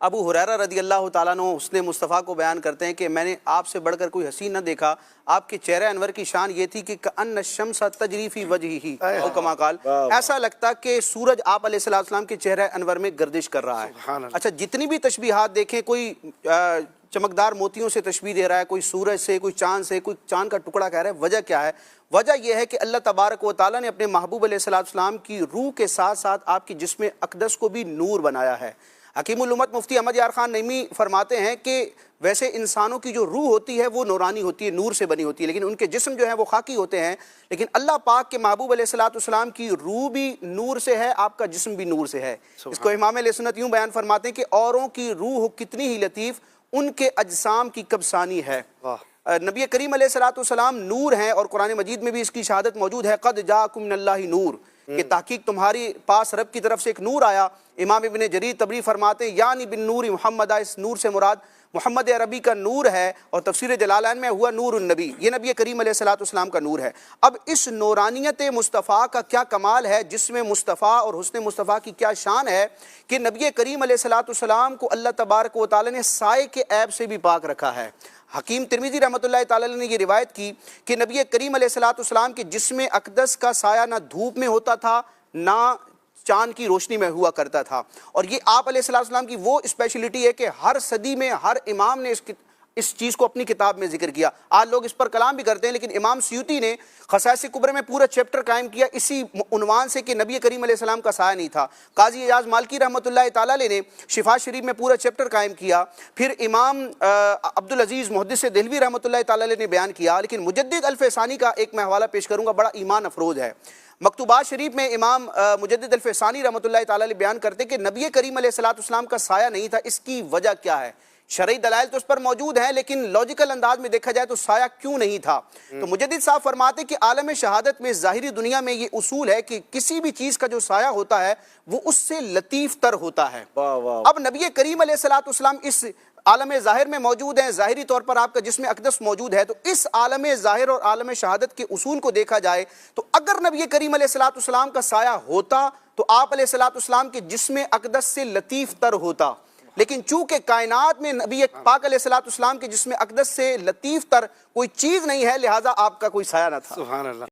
ابو हुरैरा रदी अल्लाह ताला अन्हु हुस्न मुस्तफ़ा को बयान करते हैं कि मैंने आपसे बढ़कर कोई हसीन न देखा। आपके चेहरे अनवर की शान ये थी कि कअन्न शम्स तजरी फी वजहिही औ कमा क़ाल, ऐसा लगता कि सूरज आप अलैहिस्सलाम के चेहरे अनवर में गर्दिश कर रहा है। अच्छा, जितनी भी तशबीहात देखें, कोई चमकदार मोतियों से तशबीह दे रहा है, कोई सूरज से, कोई चाँद से, कोई चाँद का टुकड़ा कह रहा है। वजह क्या है? वजह यह है कि अल्लाह तबारक व तआला ने अपने महबूब अलैहिस्सलाम की रूह के साथ साथ आपकी जिस्म अक़दस को भी नूर बनाया है। हकीमुल उम्मत मुफ्ती अहमद यार खान नईमी फरमाते हैं कि वैसे इंसानों की जो रूह होती है वो नूरानी होती है, नूर से बनी होती है, लेकिन उनके जिस्म जो है वो खाकी होते हैं। लेकिन अल्लाह पाक के महबूब अलैहिस्सलाम की रूह भी नूर से है, आपका जिस्म भी नूर से है। इसको इमाम अहले सुन्नत यूँ बयान फरमाते हैं कि औरों की रूह कितनी ही लतीफ़, उनके अजसाम की कब्सानी है। नबी करीम अलैहिस्सलाम नूर हैं और कुरान मजीद में भी इसकी शहादत मौजूद है, क़द जाअकुम मिनल्लाहि नूर, कि ताकीक तुम्हारी पास रब की तरफ से एक नूर आया। इमाम इब्न जरीर तबरी फरमाते हैं यानी बिन नूर मुहम्मद, इस नूर से मुराद मोहम्मद अरबी का नूर है, और तफसीर जलालैन में हुआ नूर नबी, ये नबी करीम अलैहिस्सलाम का नूर है। अब इस नूरानियत मुस्तफ़ा का क्या कमाल है, जिसमें मुस्तफ़ा और हुस्न मुस्तफ़ा की क्या शान है कि नबी करीम अलैहिस्सलाम को अल्लाह तबारक व तआला ने साए के ऐब से भी पाक रखा है। हकीम तिरमिज़ी रहमतुल्लाह तआला ने ये रिवायत की कि नबी करीम अलैहिस्सलाम के जिस्म अक़दस का साया ना धूप में होता था, ना चाँद की रोशनी में हुआ करता था। और ये आप अलैहिस्सलाम की वो स्पेशलिटी है कि हर सदी में हर इमाम ने इस चीज़ को अपनी किताब में जिक्र किया। आज लोग इस पर कलाम भी करते हैं, लेकिन इमाम सुयूती ने ख़साइस कुब्रा में पूरा चैप्टर कायम किया इसी उन्वान से कि नबी करीम अलैहिस्सलाम का साया नहीं था। काजी एजाज मालिकी रहमतुल्लाह तआला ने शिफा शरीफ में पूरा चैप्टर कायम किया। फिर इमाम अब्दुल अजीज़ मुहद्दिस देहलवी रहमतुल्लाह तआला ने बयान किया। लेकिन मुजद्दिद अल-फ़सानी का एक मैं हवाला पेश करूँगा, बड़ा ईमान अफरोज़ है। मकतूबात शरीफ में इमाम मुजद्दिद अल-फ़सानी रहमतुल्लाह तआला ने बयान करते कि नबी करीम अलैहिस्सलाम का साया नहीं था। इसकी वजह क्या है? शरई दलाइल तो उस पर मौजूद हैं, लेकिन लॉजिकल अंदाज में देखा जाए तो साया क्यों नहीं था? तो मुजद्दिद साहब फरमाते कि आलम शहादत में, ज़ाहिरी दुनिया में ये उसूल है कि किसी भी चीज़ का जो साया होता है वो उससे लतीफ़ तर होता है। अब नबी करीम अलैहिस्सलाम इस आलम ज़ाहिर में मौजूद हैं, ज़ाहिरी तौर पर आपका जिस्म अक़दस मौजूद है। तो इस आलम ज़ाहिर और आलम शहादत के उसूल को देखा जाए तो अगर नबी करीम अलैहिस्सलाम का साया होता तो आप अलैहिस्सलाम के जिस्म अक़दस से लतीफ़ तर होता। लेकिन चूंकि कायनात में नबी पाक अलैहिस्सलाम के जिस्म अक़दस से लतीफ़ तर कोई चीज़ नहीं है, लिहाजा आपका कोई साया न था। सुभान अल्लाह।